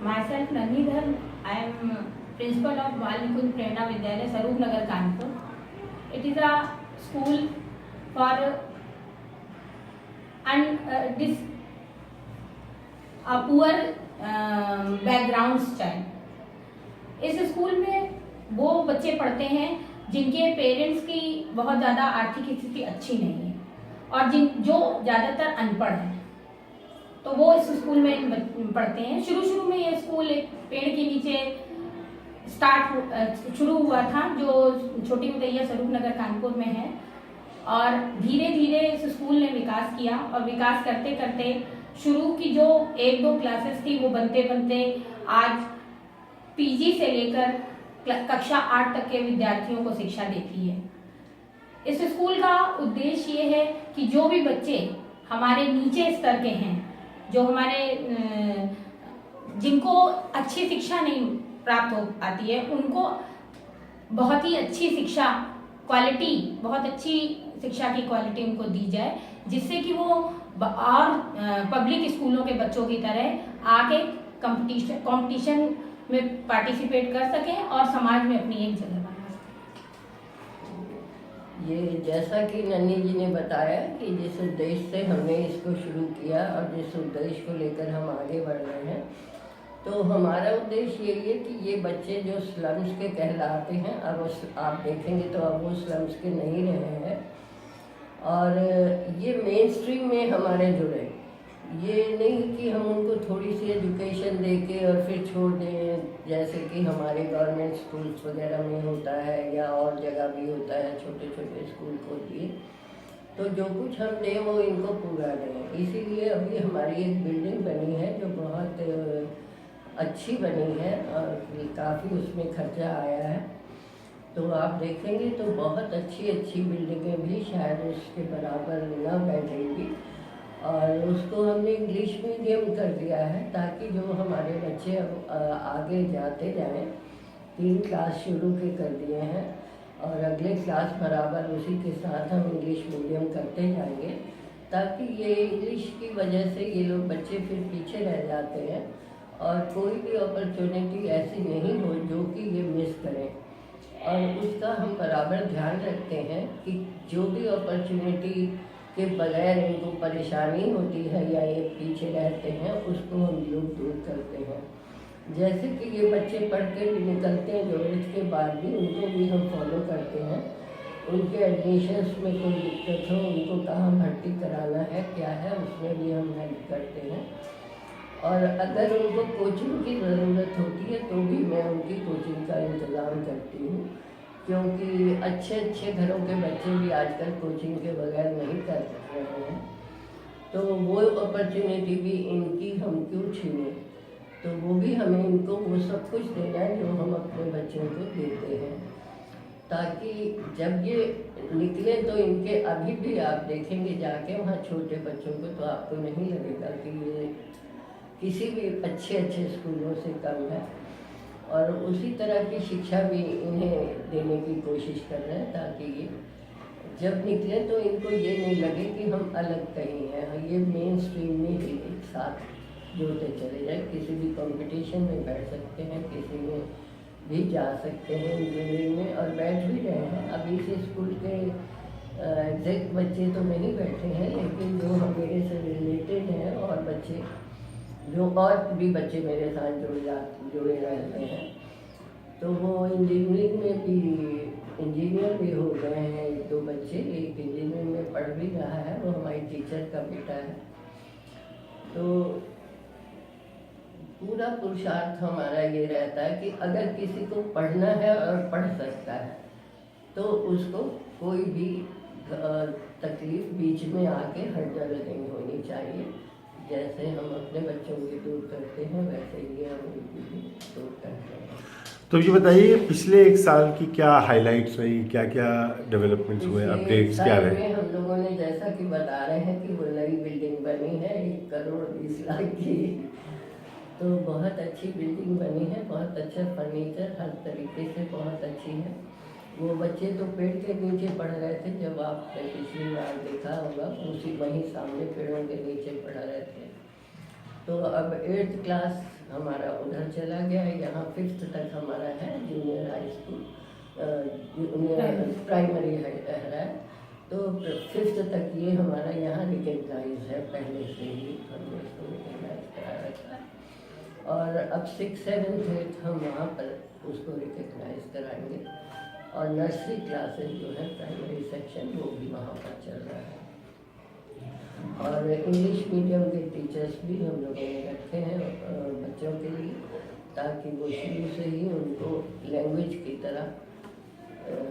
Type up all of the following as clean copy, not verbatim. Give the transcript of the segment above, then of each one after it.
Myself Nani Dhan, I am principal of Bal Nikunj Prerna Vidyalaya, Sarup Nagar, Kanpur. It is a school for poor backgrounds child. इस school में वो बच्चे पढ़ते हैं जिनके parents की बहुत ज़्यादा आर्थिक स्थिति अच्छी नहीं है और जो ज़्यादातर अनपढ़ हैं, तो वो इस स्कूल में पढ़ते हैं। शुरू में ये स्कूल एक पेड़ के नीचे शुरू हुआ था, जो छोटी मुदैया स्वरूप नगर कानपुर में है, और धीरे धीरे इस स्कूल ने विकास किया और विकास करते करते शुरू की जो 1-2 क्लासेस थी वो बनते बनते आज पीजी से लेकर कक्षा 8 तक के विद्यार्थियों को शिक्षा देती है। इस स्कूल का उद्देश्य ये है कि जो भी बच्चे हमारे नीचे स्तर के हैं, जो हमारे जिनको अच्छी शिक्षा नहीं प्राप्त हो पाती है, उनको बहुत ही अच्छी शिक्षा क्वालिटी, बहुत अच्छी शिक्षा की क्वालिटी उनको दी जाए, जिससे कि वो और पब्लिक स्कूलों के बच्चों की तरह आके कंपटीशन में पार्टिसिपेट कर सकें और समाज में अपनी एक जगह बना सकें। ये जैसा कि नन्ही जी ने बताया कि जिस उद्देश्य से हमने इसको शुरू किया और जिस उद्देश्य को लेकर हम आगे बढ़ रहे हैं, तो हमारा उद्देश्य यही है कि ये बच्चे जो स्लम्स के कहलाते हैं, अब आप देखेंगे तो अब वो स्लम्स के नहीं रहे हैं और ये मेन स्ट्रीम में हमारे जुड़े। ये नहीं कि हम उनको थोड़ी सी एजुकेशन देके और फिर छोड़ दें, जैसे कि हमारे गवर्नमेंट स्कूल्स वगैरह में होता है या और जगह भी होता है, छोटे छोटे स्कूल को दिए तो जो कुछ हम दें वो इनको पूरा दें। इसीलिए अभी हमारी एक बिल्डिंग बनी है जो बहुत अच्छी बनी है और काफ़ी उसमें खर्चा आया है, तो आप देखेंगे तो बहुत अच्छी बिल्डिंगें भी शायद उसके बराबर न बैठेंगी। और उसको हमने इंग्लिश मीडियम कर दिया है ताकि जो हमारे बच्चे अब आगे जाते जाएं, 3 क्लास शुरू के कर दिए हैं और अगले क्लास बराबर उसी के साथ हम इंग्लिश मीडियम करते जाएंगे, ताकि ये इंग्लिश की वजह से ये लोग बच्चे फिर पीछे रह जाते हैं और कोई भी अपॉर्चुनिटी ऐसी नहीं हो जो कि ये मिस करें। और उसका हम बराबर ध्यान रखते हैं कि जो भी अपॉर्चुनिटी के बगैर इनको परेशानी होती है या ये पीछे रहते हैं, उसको हम लोग दूर करते हैं। जैसे कि ये बच्चे पढ़ के भी निकलते हैं जो 8th के बाद भी, उनको भी हम फॉलो करते हैं। उनके एडमिशन्स में कोई दिक्कत हो, उनको कहाँ भर्ती कराना है, क्या है, उसमें भी हम हेल्प करते हैं। और अगर उनको कोचिंग की ज़रूरत होती है तो भी मैं उनकी कोचिंग का इंतज़ाम करती हूँ, क्योंकि अच्छे घरों के बच्चे भी आजकल कोचिंग के बगैर नहीं कर रहे हैं, तो वो अपॉर्चुनिटी भी इनकी हम क्यों छीने। तो वो भी हमें इनको वो सब कुछ देना है जो हम अपने बच्चों को देते हैं, ताकि जब ये निकले तो इनके अभी भी आप देखेंगे जाके वहाँ छोटे बच्चों को, तो आपको नहीं लगेगा कि ये किसी भी अच्छे स्कूलों से कम है। और उसी तरह की शिक्षा भी इन्हें देने की कोशिश कर रहे हैं, ताकि ये जब निकले तो इनको ये नहीं लगे कि हम अलग कहीं हैं, ये मेन स्ट्रीम में ही एक साथ जुड़ते चले जाए। किसी भी कंपटीशन में बैठ सकते हैं, किसी में भी जा सकते हैं इंजीनियरिंग में, और बैठ भी रहे हैं। अभी से स्कूल के एग्जैक्ट बच्चे तो नहीं बैठे हैं, लेकिन जो हम मेरे से रिलेटेड हैं और बच्चे जो और भी बच्चे मेरे साथ जुड़े रहते हैं, तो वो इंजीनियरिंग में भी इंजीनियर भी हो गए हैं। 1-2 बच्चे, एक इंजीनियरिंग में पढ़ भी रहा है, वो हमारी टीचर का बेटा है। तो पूरा पुरुषार्थ हमारा ये रहता है कि अगर किसी को पढ़ना है और पढ़ सकता है तो उसको कोई भी तकलीफ बीच में आके हर्डल नहीं होनी चाहिए। जैसे हम अपने बच्चों की दूर करते हैं, वैसे ही हम उनकी भी दूर करते हैं। तो ये बताइए पिछले 1 साल की क्या हाइलाइट्स रही, क्या क्या डेवलपमेंट्स हुए, अपडेट्स क्या रहे? हम लोगों ने जैसा कि बता रहे हैं कि वो नई बिल्डिंग बनी है 1 करोड़ 20 लाख की, तो बहुत अच्छी बिल्डिंग बनी है, बहुत अच्छा फर्नीचर, हर तरीके से बहुत अच्छी है। वो बच्चे तो पेड़ के नीचे पढ़ रहे थे, जब आपने पिछली बार देखा होगा, उसी वहीं सामने पेड़ों के नीचे पढ़ रहे थे। तो अब 8th क्लास हमारा उधर चला गया है। यहाँ 5th तक हमारा है junior high school, junior primary है। तो 5th तक ये हमारा यहाँ रिकग्नाइज है, पहले से ही हमने इसको रिकग्नाइज करा रखा है। और अब 6th 7th 8th हम वहाँ पर उसको रिकग्नाइज कराएंगे। और नर्सरी क्लासेस जो है प्राइमरी सेक्शन वो भी वहाँ पर चल रहा है। और इंग्लिश मीडियम के टीचर्स भी हम लोगों ने रखे हैं बच्चों के लिए, ताकि वो शुरू से ही उनको लैंग्वेज की तरह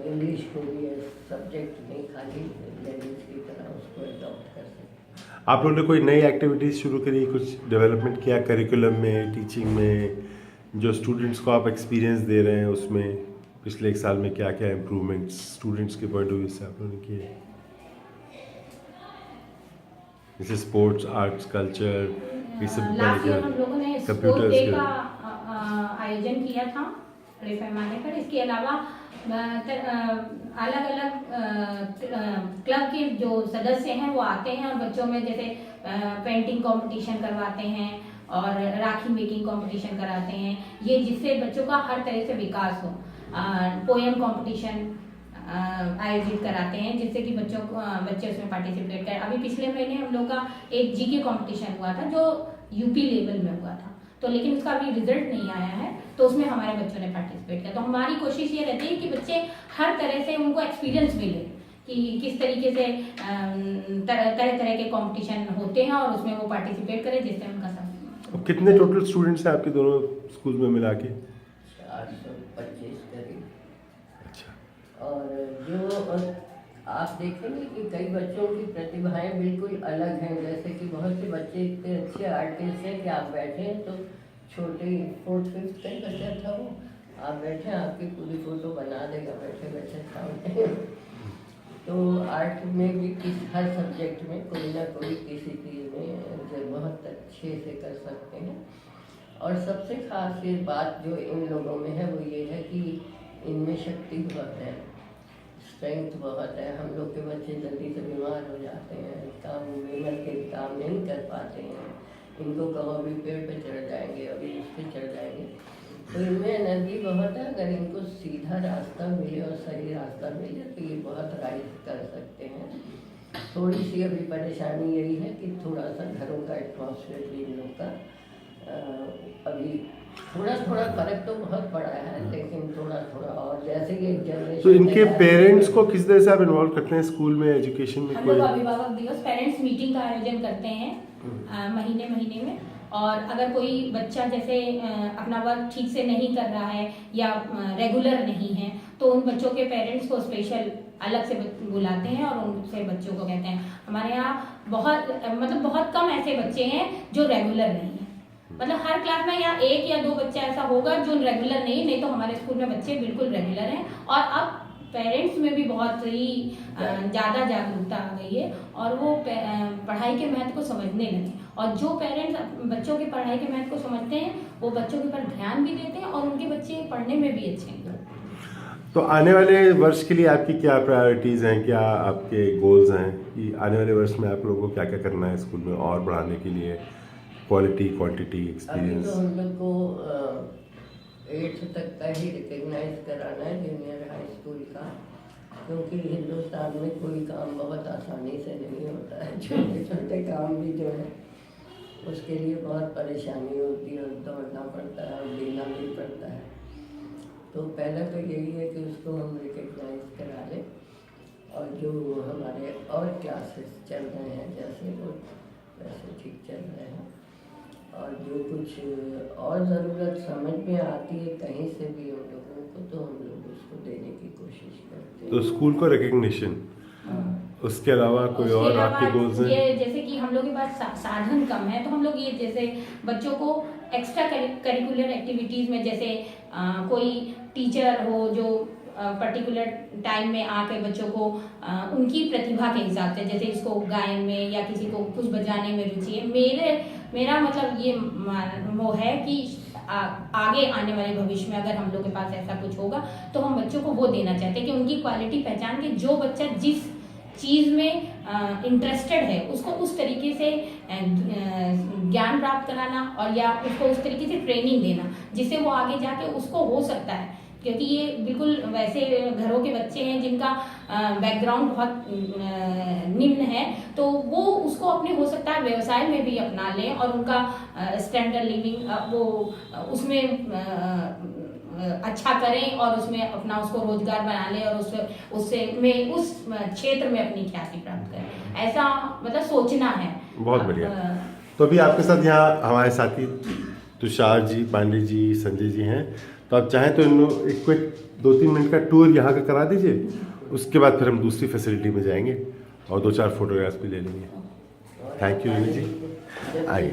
इंग्लिश को भी सब्जेक्ट नहीं, खाली लैंग्वेज की तरह उसको अडॉप्ट कर सकें। आप लोगों ने कोई नई एक्टिविटीज़ शुरू करी, कुछ डेवलपमेंट किया करिकुलम में, टीचिंग में, जो स्टूडेंट्स को आप एक्सपीरियंस दे रहे हैं उसमें पिछले 1 साल में क्या क्या इम्प्रूवमेंट्स स्टूडेंट्स के पॉइंट ऑफ व्यू से आप लोगों ने किए? जैसे sports, arts, culture, last year हम लोगों ने स्पोर्ट्स डे का आयोजन किया था बड़े पैमाने पर। इसके अलावा अलग अलग क्लब के जो सदस्य हैं वो आते हैं और बच्चों में जैसे पेंटिंग कंपटीशन करवाते हैं और राखी मेकिंग कंपटीशन कराते हैं, ये जिससे बच्चों का हर तरह से विकास हो। पोएम कंपटीशन आयोजित कराते हैं जिससे कि बच्चे उसमें पार्टिसिपेट करें। अभी पिछले महीने हम लोग का एक जीके कंपटीशन हुआ था जो यूपी लेवल में हुआ था, तो लेकिन उसका अभी रिजल्ट नहीं आया है, तो उसमें हमारे बच्चों ने पार्टिसिपेट किया। तो हमारी कोशिश ये रहती है कि बच्चे हर तरह से उनको एक्सपीरियंस मिले कि किस तरीके से तरह तरह के कंपटीशन होते हैं और उसमें वो पार्टिसिपेट करें, जिससे उनका सब। कितने टोटल स्टूडेंट्स हैं आपके दोनों स्कूल में मिला के? 425 करीब। अच्छा। और जो आप देखेंगे कि कई बच्चों की प्रतिभाएं बिल्कुल अलग हैं। जैसे कि बहुत से बच्चे इतने अच्छे आर्टिस्ट हैं कि आप बैठे तो छोटे 4th 5th का ही बच्चा था वो, आप बैठे आपकी पूरी फोटो बना देगा बैठे बैठे सामने। तो आर्ट में भी हर सब्जेक्ट में कोई ना कोई किसी चीज़ में जो बहुत अच्छे से कर सकते हैं। और सबसे खास ये बात जो इन लोगों में है वो ये है कि इनमें शक्ति बहुत है, स्ट्रेंथ बहुत है। हम लोग के बच्चे जल्दी से बीमार हो जाते हैं, काम मेहनत के काम नहीं कर पाते हैं। इनको कहो अभी पेड़ पे चढ़ जाएंगे, अभी उस पर चढ़ जाएंगे, तो इनमें एनर्जी बहुत है। अगर इनको सीधा रास्ता मिले और सही रास्ता मिले तो ये बहुत राइज कर सकते हैं। थोड़ी सी अभी परेशानी यही है कि थोड़ा सा घरों का एटमॉस्फेयर भी इन लोग का अभी थोड़ा थोड़ा फर्क तो बहुत पड़ा है, लेकिन थोड़ा थोड़ा और जैसे कि एक जनरेशन। तो इनके पेरेंट्स को किस तरह से आप इन्वॉल्व करते हैं स्कूल में, एजुकेशन में? हम लोग अभिभावक दिवस पेरेंट्स मीटिंग का आयोजन करते हैं महीने में। और अगर कोई बच्चा जैसे अपना वर्क ठीक से नहीं कर रहा है या रेगुलर नहीं है, तो उन बच्चों के पेरेंट्स को स्पेशल अलग से बुलाते हैं और उनसे बच्चों को कहते हैं। हमारे यहाँ बहुत कम ऐसे बच्चे हैं जो रेगुलर नहीं है। मतलब हर क्लास में या 1 या 2 बच्चा ऐसा होगा जो रेगुलर नहीं तो हमारे स्कूल में बच्चे बिल्कुल रेगुलर हैं। और अब पेरेंट्स में भी बहुत ही ज़्यादा जागरूकता आ गई है और वो पढ़ाई के महत्व को समझने लगे। और जो पेरेंट्स बच्चों के पढ़ाई के महत्व को समझते हैं वो बच्चों के ऊपर ध्यान भी देते हैं और उनके बच्चे पढ़ने में भी अच्छे हैं। तो आने वाले वर्ष के लिए आपकी क्या प्रायोरिटीज़ हैं, क्या आपके गोल्स हैं कि आने वाले वर्ष में आप लोगों को क्या क्या करना है स्कूल में और बढ़ाने के लिए, क्वालिटी क्वांटिटी एक्सपीरियंस? तो हम लोग को 8th तक का ही रिकग्नाइज कराना है जूनियर हाई स्कूल का, क्योंकि हिंदुस्तान में कोई काम बहुत आसानी से नहीं होता है। छोटे छोटे काम भी जो है उसके लिए बहुत परेशानी होती है, दौड़ना पड़ता है और देना भी पड़ता है। तो पहला तो यही है कि उसको हम रिकग्नाइज करा लें और जो हमारे और क्लासेस चल रहे हैं जैसे वो वैसे ठीक चल रहे हैं। और जो कुछ और ज़रूरत समझ में आती है कहीं से भी हम लोगों को, तो हम लोग उसको देने की कोशिश करते हैं। तो स्कूल को रिकग्निशन, उसके अलावा कोई और आपके गोल्स हैं? ये जैसे कि हम लोग के पास साधन कम है, तो हम लोग ये जैसे बच्चों को एक्स्ट्रा करिकुलर एक्टिविटीज़ में जैसे कोई टीचर हो जो पर्टिकुलर टाइम में आके बच्चों को उनकी प्रतिभा के हिसाब से, जैसे इसको गायन में या किसी को कुछ बजाने में रुचि है, मेरा मतलब ये वो है कि आगे आने वाले भविष्य में अगर हम लोग के पास ऐसा कुछ होगा तो हम बच्चों को वो देना चाहते हैं कि उनकी क्वालिटी पहचान के जो बच्चा जिस चीज़ में इंटरेस्टेड है उसको उस तरीके से ज्ञान प्राप्त कराना और या उसको उस तरीके से ट्रेनिंग देना जिससे वो आगे जाके उसको हो सकता है, क्योंकि ये बिल्कुल वैसे घरों के बच्चे हैं जिनका बैकग्राउंड बहुत निम्न है, तो वो उसको अपने हो सकता है व्यवसाय में भी अपना लें और उनका स्टैंडर्ड लिविंग वो उसमें अच्छा करें और उसमें अपना उसको रोजगार बना ले और उस क्षेत्र में अपनी ख्याति प्राप्त करें, ऐसा मतलब सोचना है। बहुत बढ़िया। तो अभी आपके साथ यहाँ हमारे साथी तुषार जी, पांडे जी, संजय जी हैं, तो आप चाहें तो एक क्विक 2-3 मिनट का टूर यहाँ का करा दीजिए, उसके बाद फिर हम दूसरी फैसिलिटी में जाएंगे और 2-4 फोटोग्राफ्स भी ले लेंगे। थैंक यू रेनी जी, आइए।